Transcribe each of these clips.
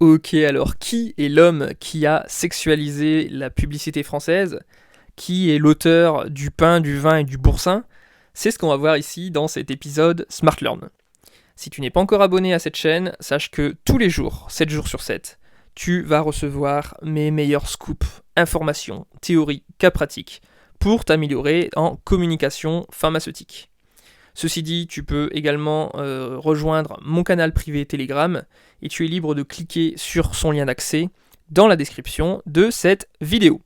Ok, alors qui est l'homme qui a sexualisé la publicité française? Qui est l'auteur du pain, du vin et du boursin? C'est ce qu'on va voir ici dans cet épisode Smart Learn. Si tu n'es pas encore abonné à cette chaîne, sache que tous les jours, 7 jours sur 7, tu vas recevoir mes meilleurs scoops, informations, théories, cas pratiques pour t'améliorer en communication pharmaceutique. Ceci dit, tu peux également rejoindre mon canal privé Telegram et tu es libre de cliquer sur son lien d'accès dans la description de cette vidéo.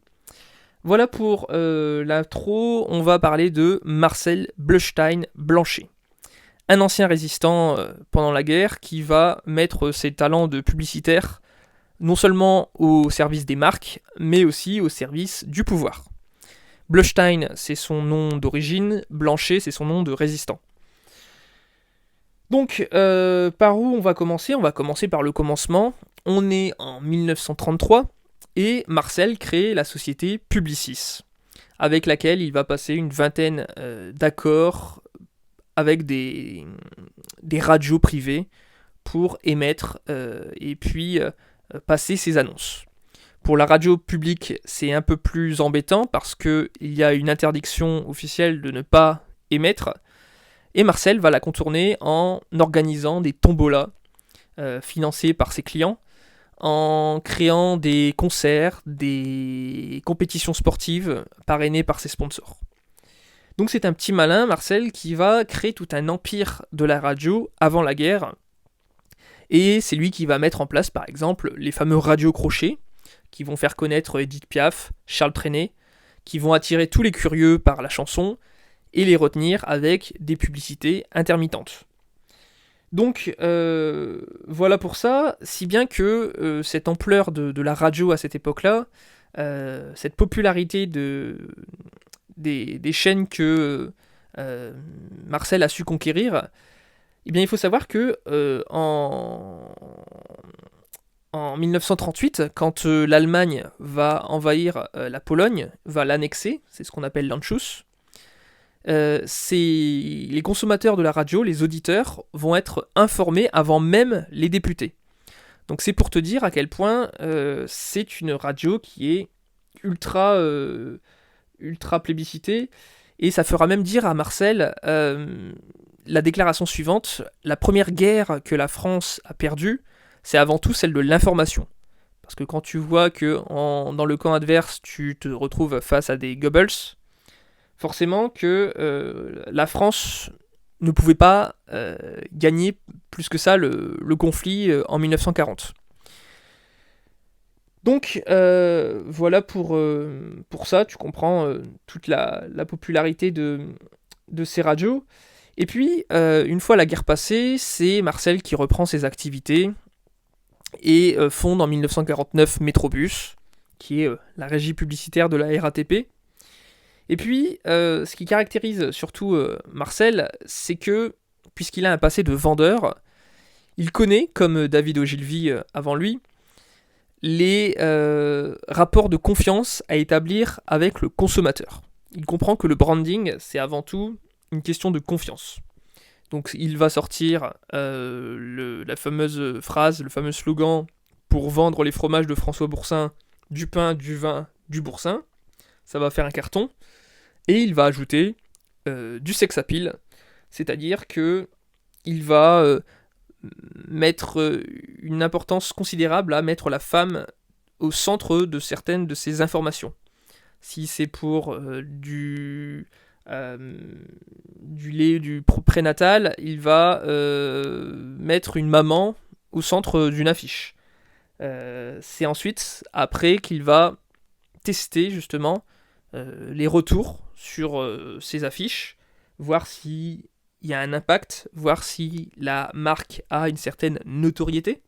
Voilà pour l'intro, on va parler de Marcel Bleustein-Blanchet, un ancien résistant pendant la guerre qui va mettre ses talents de publicitaire non seulement au service des marques, mais aussi au service du pouvoir. Bleustein, c'est son nom d'origine, Blanchet, c'est son nom de résistant. Donc, par où on va commencer? On va commencer par le commencement. On est en 1933, et Marcel crée la société Publicis, avec laquelle il va passer une vingtaine d'accords avec des radios privées pour émettre et puis passer ses annonces. Pour la radio publique, c'est un peu plus embêtant parce qu'il y a une interdiction officielle de ne pas émettre. Et Marcel va la contourner en organisant des tombolas financés par ses clients, en créant des concerts, des compétitions sportives parrainées par ses sponsors. Donc c'est un petit malin, Marcel, qui va créer tout un empire de la radio avant la guerre. Et c'est lui qui va mettre en place, par exemple, les fameux radios crochets, qui vont faire connaître Edith Piaf, Charles Trenet, qui vont attirer tous les curieux par la chanson et les retenir avec des publicités intermittentes. Donc voilà pour ça, si bien que cette ampleur de la radio à cette époque-là, cette popularité des chaînes que Marcel a su conquérir, eh bien il faut savoir que en 1938, quand l'Allemagne va envahir la Pologne, va l'annexer, c'est ce qu'on appelle l'Anschluss, les consommateurs de la radio, les auditeurs, vont être informés avant même les députés. Donc c'est pour te dire à quel point c'est une radio qui est ultra plébiscitée, et ça fera même dire à Marcel la déclaration suivante: la première guerre que la France a perdue, c'est avant tout celle de l'information. Parce que quand tu vois que dans le camp adverse, tu te retrouves face à des Goebbels, forcément que la France ne pouvait pas gagner plus que ça le conflit en 1940. Donc voilà pour ça, tu comprends toute la popularité de ces radios. Et puis, une fois la guerre passée, c'est Marcel qui reprend ses activités et fonde en 1949 Métrobus, qui est la régie publicitaire de la RATP. Et puis, ce qui caractérise surtout Marcel, c'est que, puisqu'il a un passé de vendeur, il connaît, comme David Ogilvy avant lui, les rapports de confiance à établir avec le consommateur. Il comprend que le branding, c'est avant tout une question de confiance. Donc il va sortir la fameuse phrase, le fameux slogan pour vendre les fromages de François Boursin: du pain, du vin, du boursin. Ça va faire un carton. Et il va ajouter du sex appeal, c'est-à-dire que il va mettre une importance considérable à mettre la femme au centre de certaines de ses informations. Si c'est pour du lait du prénatal, il va mettre une maman au centre d'une affiche. C'est ensuite, après, qu'il va tester justement les retours sur ces affiches, voir s'il y a un impact, voir si la marque a une certaine notoriété.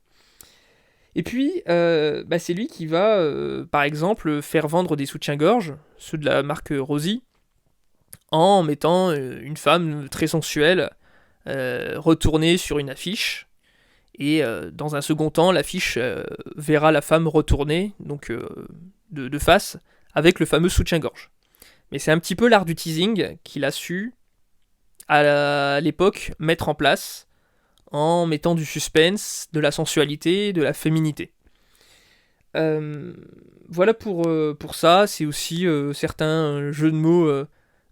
Et puis, c'est lui qui va, par exemple, faire vendre des soutiens-gorge, ceux de la marque Rosie, en mettant une femme très sensuelle retournée sur une affiche. Et dans un second temps, l'affiche verra la femme retournée, donc de face, avec le fameux soutien-gorge. Mais c'est un petit peu l'art du teasing qu'il a su, à l'époque, mettre en place, en mettant du suspense, de la sensualité, de la féminité. Euh, voilà pour ça. C'est aussi certains jeux de mots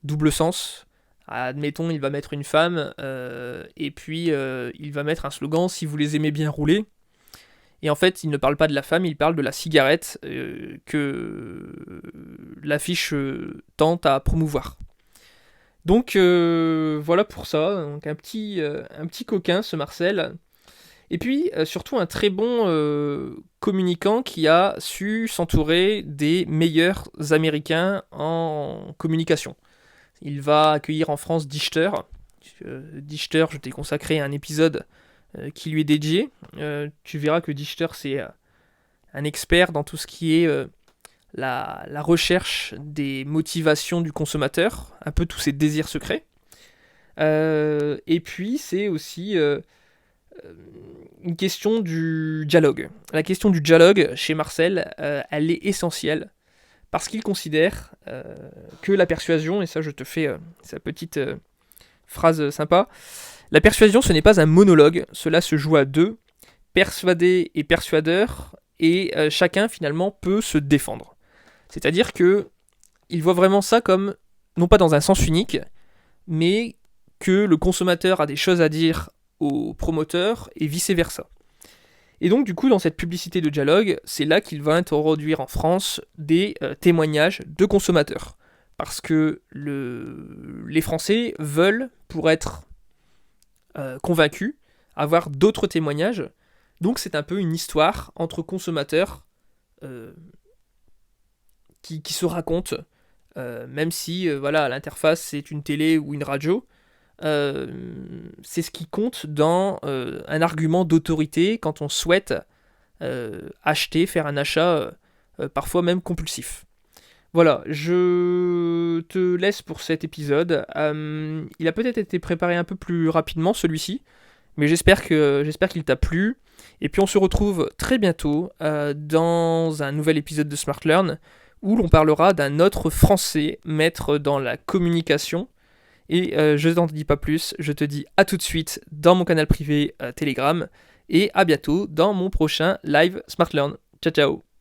double sens. Admettons, il va mettre une femme, et puis il va mettre un slogan: si vous les aimez bien rouler. Et en fait, il ne parle pas de la femme, il parle de la cigarette que l'affiche tente à promouvoir. Donc voilà pour ça. Donc un petit coquin, ce Marcel. Et puis surtout un très bon communicant qui a su s'entourer des meilleurs Américains en communication. Il va accueillir en France Dichter. Dichter, je t'ai consacré un épisode qui lui est dédié. Tu verras que Dichter, c'est un expert dans tout ce qui est la recherche des motivations du consommateur, un peu tous ses désirs secrets. Et puis, c'est aussi une question du dialogue. La question du dialogue, chez Marcel, elle est essentielle, parce qu'il considère que la persuasion, et ça je te fais sa petite phrase sympa, la persuasion ce n'est pas un monologue, cela se joue à deux, persuadé et persuadeur, et chacun finalement peut se défendre. C'est-à-dire que il voit vraiment ça comme, non pas dans un sens unique, mais que le consommateur a des choses à dire au promoteur et vice-versa. Et donc du coup dans cette publicité de dialogue, c'est là qu'il va introduire en France des témoignages de consommateurs. Parce que les Français veulent, pour être convaincus, avoir d'autres témoignages. Donc c'est un peu une histoire entre consommateurs qui se racontent, même si voilà, l'interface c'est une télé ou une radio. C'est ce qui compte dans un argument d'autorité quand on souhaite acheter, faire un achat parfois même compulsif. Voilà, je te laisse pour cet épisode. Il a peut-être été préparé un peu plus rapidement celui-ci, mais j'espère qu'il t'a plu. Et puis on se retrouve très bientôt dans un nouvel épisode de Smart Learn où l'on parlera d'un autre Français maître dans la communication. Et je t'en dis pas plus, je te dis à tout de suite dans mon canal privé Telegram et à bientôt dans mon prochain live Smart Learn. Ciao ciao.